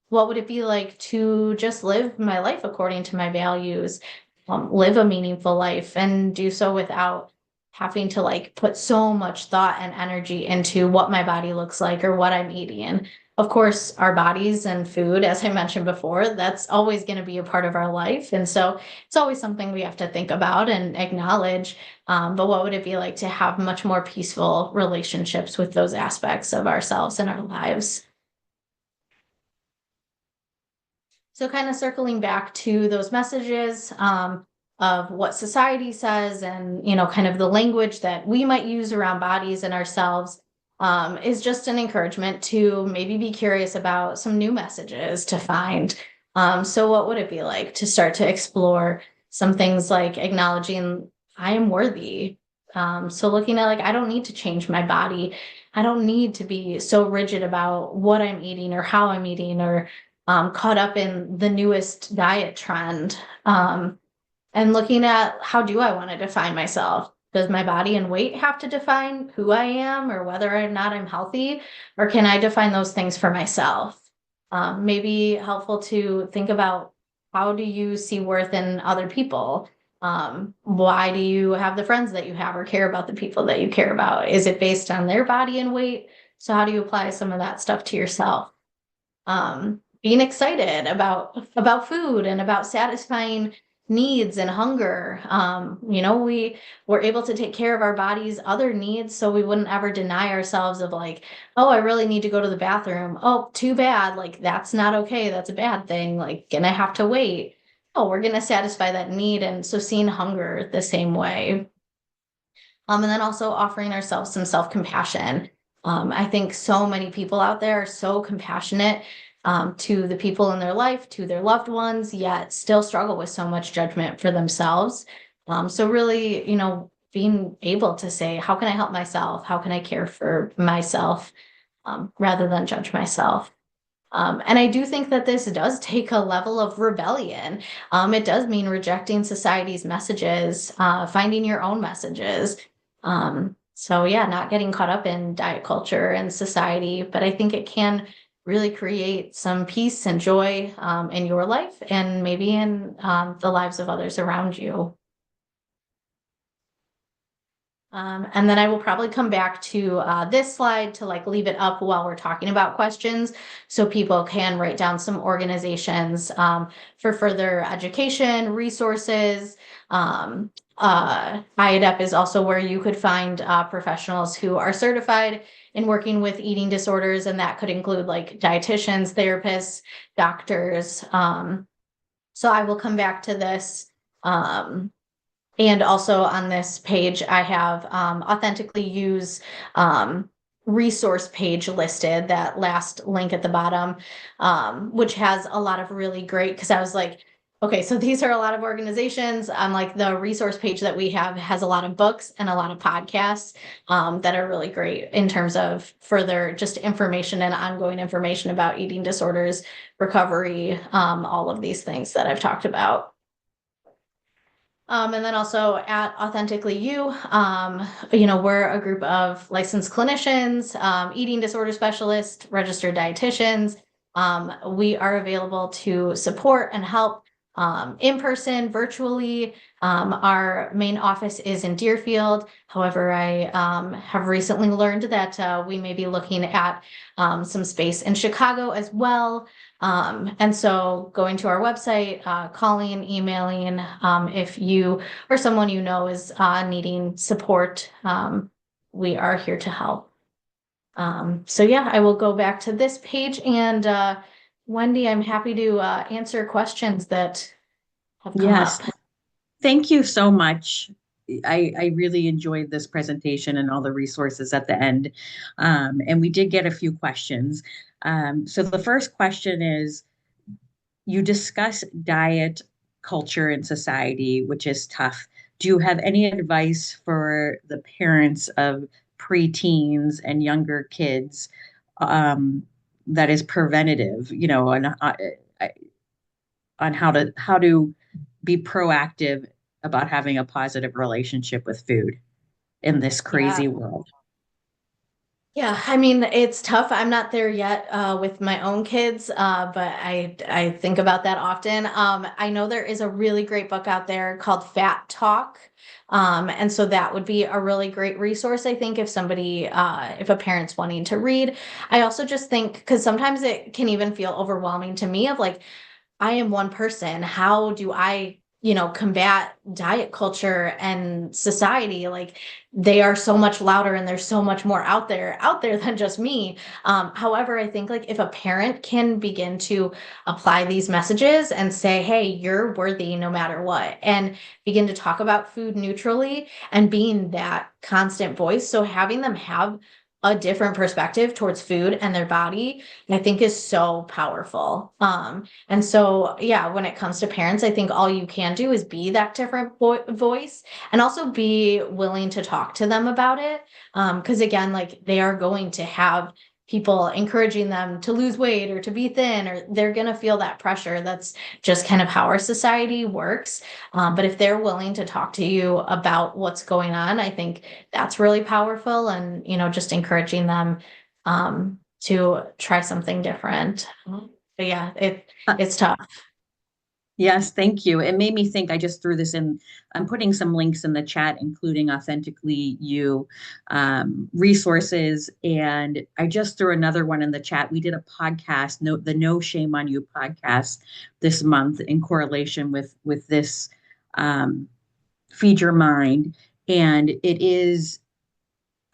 What would it be like to just live my life according to my values, live a meaningful life, and do so without having to like put so much thought and energy into what my body looks like or what I'm eating. Of course, our bodies and food, as I mentioned before, that's always going to be a part of our life. And so it's always something we have to think about and acknowledge. But what would it be like to have much more peaceful relationships with those aspects of ourselves and our lives? So, kind of circling back to those messages of what society says and, kind of the language that we might use around bodies and ourselves, is just an encouragement to maybe be curious about some new messages to find. So, what would it be like to start to explore some things like acknowledging I am worthy? So, looking at like, I don't need to change my body. I don't need to be so rigid about what I'm eating or how I'm eating or caught up in the newest diet trend, and looking at how do I want to define myself? Does my body and weight have to define who I am or whether or not I'm healthy? Or can I define those things for myself? Maybe helpful to think about how do you see worth in other people? Why do you have the friends that you have or care about the people that you care about? Is it based on their body and weight? So, how do you apply some of that stuff to yourself? Being excited about food and about satisfying needs and hunger. We were able to take care of our body's other needs, so we wouldn't ever deny ourselves of like, oh, I really need to go to the bathroom. Oh, too bad. Like that's not okay. That's a bad thing. Like, gonna have to wait. Oh, we're gonna satisfy that need, and so seeing hunger the same way. And then also offering ourselves some self compassion. I think so many people out there are so compassionate to the people in their life, to their loved ones, yet still struggle with so much judgment for themselves. So really, being able to say, how can I help myself? How can I care for myself, rather than judge myself? And I do think that this does take a level of rebellion. It does mean rejecting society's messages, finding your own messages. So yeah, not getting caught up in diet culture and society, but I think it can really create some peace and joy, in your life and maybe in, the lives of others around you. And then I will probably come back to, this slide to like leave it up while we're talking about questions, so people can write down some organizations, for further education, resources. IADEP is also where you could find, professionals who are certified in working with eating disorders, and that could include like dietitians, therapists, doctors. So I will come back to this. And also on this page, I have, Authentically use, resource page listed, that last link at the bottom, which has a lot of really great, because I was like, okay, so these are a lot of organizations. Like the resource page that we have has a lot of books and a lot of podcasts, that are really great in terms of further just information and ongoing information about eating disorders, recovery, all of these things that I've talked about. And then also at Authentically You, we're a group of licensed clinicians, eating disorder specialists, registered dietitians. We are available to support and help, in person, virtually. Our main office is in Deerfield. However, I, have recently learned that, we may be looking at, some space in Chicago as well. And so going to our website, calling, emailing, if you or someone you know is, needing support, we are here to help. So yeah, I will go back to this page, and, Wendy, I'm happy to, answer questions that have come Yes, up. thank you so much. I really enjoyed this presentation and all the resources at the end. And we did get a few questions. So the first question is, you discuss diet culture in society, which is tough. Do you have any advice for the parents of preteens and younger kids, that is preventative, on how to be proactive about having a positive relationship with food in this Yeah. crazy world? Yeah, I mean, it's tough. I'm not there yet, with my own kids, but I think about that often. I know there is a really great book out there called Fat Talk, and so that would be a really great resource, I think, if somebody, if a parent's wanting to read. I also just think, because sometimes it can even feel overwhelming to me, of like, I am one person. How do I, combat diet culture and society? Like, they are so much louder and there's so much more out there than just me. However, I think like if a parent can begin to apply these messages and say, hey, you're worthy no matter what, and begin to talk about food neutrally and being that constant voice. So having them have a different perspective towards food and their body, I think is so powerful. And so, yeah, when it comes to parents, I think all you can do is be that different voice, and also be willing to talk to them about it. Because again, like they are going to have people encouraging them to lose weight or to be thin, or they're going to feel that pressure. That's just kind of how our society works. But if they're willing to talk to you about what's going on, I think that's really powerful. And, just encouraging them, to try something different. But yeah, it's tough. Yes, thank you. It made me think. I just threw this in. I'm putting some links in the chat, including Authentically You resources. And I just threw another one in the chat. We did a podcast, the No Shame on You podcast this month in correlation with this, Feed Your Mind. And it is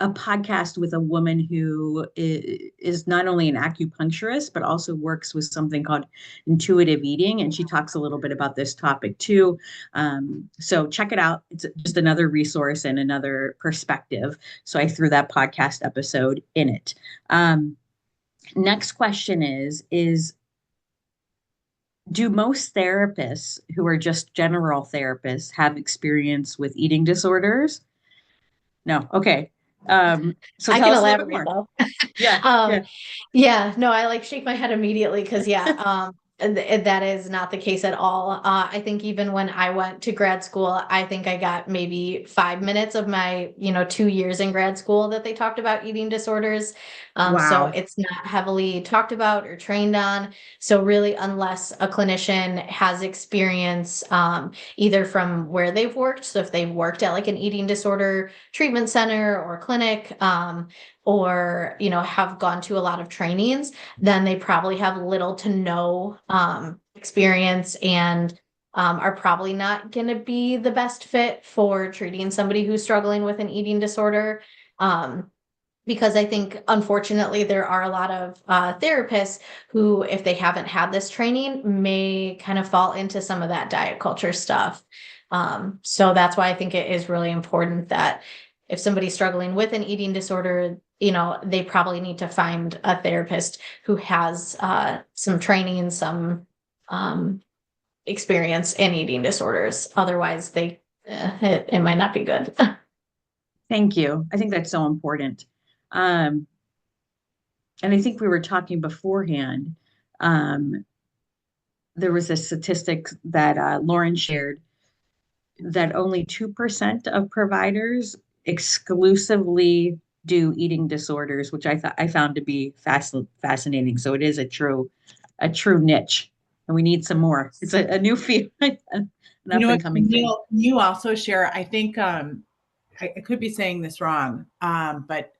a podcast with a woman who is not only an acupuncturist, but also works with something called intuitive eating. And she talks a little bit about this topic too. So check it out. It's just another resource and another perspective. So I threw that podcast episode in it. Next question is Do most therapists who are just general therapists have experience with eating disorders? No. Okay. So I tell can us a little bit elaborate more. though. Yeah. Um, Yeah. yeah, no, I like shake my head immediately because that is not the case at all. I think even when I went to grad school, I think I got maybe 5 minutes of my, 2 years in grad school that they talked about eating disorders. So Wow. it's not heavily talked about or trained on. So really, unless a clinician has experience, either from where they've worked, so if they've worked at like an eating disorder treatment center or clinic, or have gone to a lot of trainings, then they probably have little to no experience and are probably not going to be the best fit for treating somebody who's struggling with an eating disorder. Um, because I think, unfortunately, there are a lot of therapists who, if they haven't had this training, may kind of fall into some of that diet culture stuff. So that's why I think it is really important that if somebody's struggling with an eating disorder, they probably need to find a therapist who has some training, some um, experience in eating disorders. Otherwise, it might not be good. Thank you. I think that's so important. Um, and I think we were talking beforehand. Um, there was a statistic that Lauren shared that only 2% of providers exclusively do eating disorders, which I found to be fascinating. So it is a true niche, and we need some more. It's a new field, an You up know and what, coming thing. Camille, you also share, I think, I could be saying this wrong, but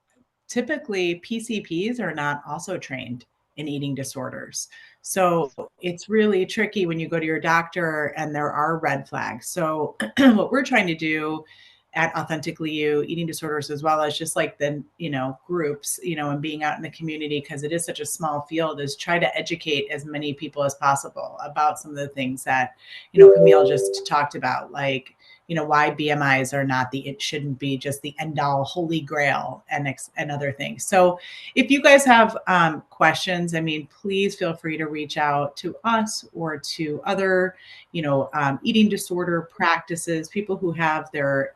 typically PCPs are not also trained in eating disorders. So it's really tricky when you go to your doctor and there are red flags. So what we're trying to do at Authentically You, eating disorders, as well as just like the, groups, and being out in the community, because it is such a small field, is try to educate as many people as possible about some of the things that, Camille just talked about, like, why BMIs are not it shouldn't be just the end all holy grail and other things. So if you guys have questions, I mean, please feel free to reach out to us or to other, eating disorder practices, people who have their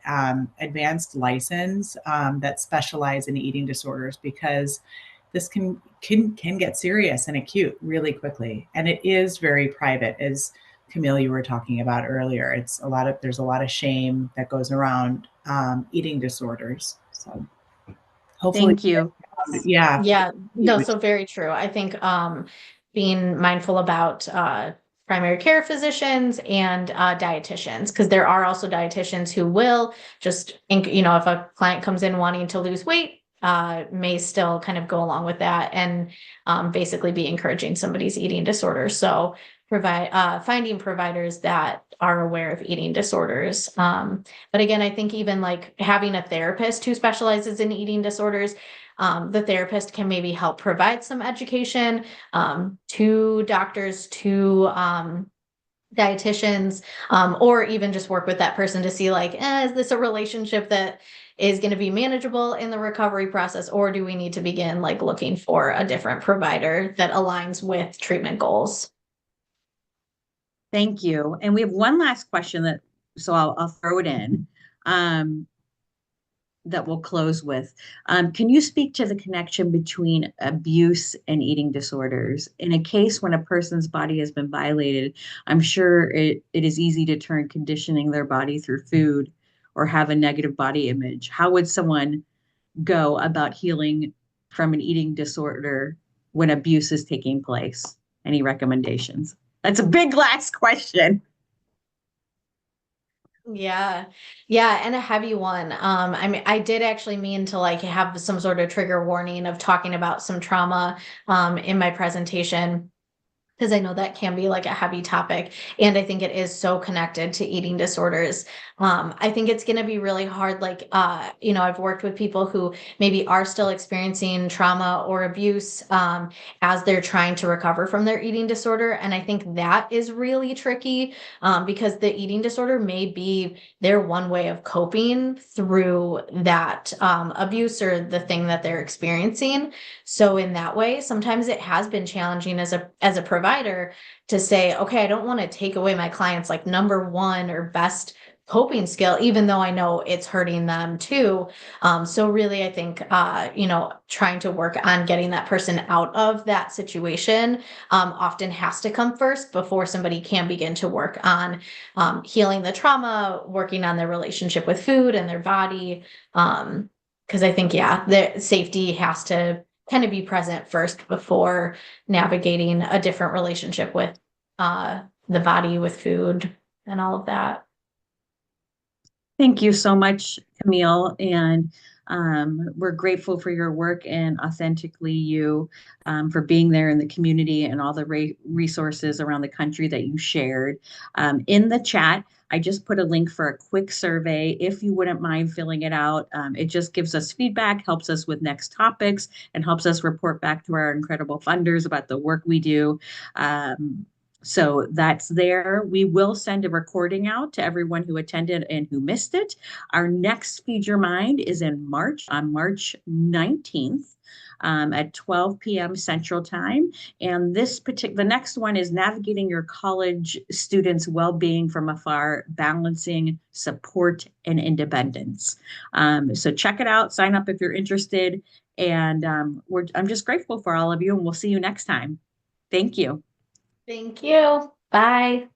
advanced license that specialize in eating disorders, because this can get serious and acute really quickly. And it is very private, as Camille, you were talking about earlier. There's a lot of shame that goes around eating disorders. So hopefully, Thank you. yeah. Yeah, no, so very true. I think being mindful about primary care physicians and dietitians, because there are also dietitians who will just, if a client comes in wanting to lose weight, may still kind of go along with that and basically be encouraging somebody's eating disorder. So finding providers that are aware of eating disorders. But again, I think even like having a therapist who specializes in eating disorders, the therapist can maybe help provide some education to doctors, to dietitians, or even just work with that person to see like, is this a relationship that is going to be manageable in the recovery process, or do we need to begin like looking for a different provider that aligns with treatment goals? Thank you. And we have one last question so I'll throw it in. That we'll close with. Can you speak to the connection between abuse and eating disorders? In a case when a person's body has been violated, I'm sure it is easy to turn conditioning their body through food or have a negative body image. How would someone go about healing from an eating disorder when abuse is taking place? Any recommendations? That's a big last question. Yeah. Yeah, and a heavy one. I mean, I did actually mean to like have some sort of trigger warning of talking about some trauma in my presentation, because I know that can be like a heavy topic. And I think it is so connected to eating disorders. I think it's going to be really hard. Like, I've worked with people who maybe are still experiencing trauma or abuse as they're trying to recover from their eating disorder. And I think that is really tricky because the eating disorder may be their one way of coping through that abuse or the thing that they're experiencing. So in that way, sometimes it has been challenging as a provider provider to say, okay, I don't want to take away my client's like number one or best coping skill, even though I know it's hurting them too. So really, I think, trying to work on getting that person out of that situation often has to come first before somebody can begin to work on healing the trauma, working on their relationship with food and their body. Because I think, yeah, the safety has to kind of be present first before navigating a different relationship with the body, with food, and all of that. Thank you so much, Camille. And we're grateful for your work and Authentically You, for being there in the community and all the resources around the country that you shared. In the chat, I just put a link for a quick survey. If you wouldn't mind filling it out, it just gives us feedback, helps us with next topics, and helps us report back to our incredible funders about the work we do. So that's there. We will send a recording out to everyone who attended and who missed it. Our next Feed Your Mind is in March, on March 19th. At 12 p.m. Central Time. And the next one is Navigating Your College Students' Well-Being from Afar, Balancing Support and Independence. So check it out, sign up if you're interested. And I'm just grateful for all of you, and we'll see you next time. Thank you. Thank you. Bye.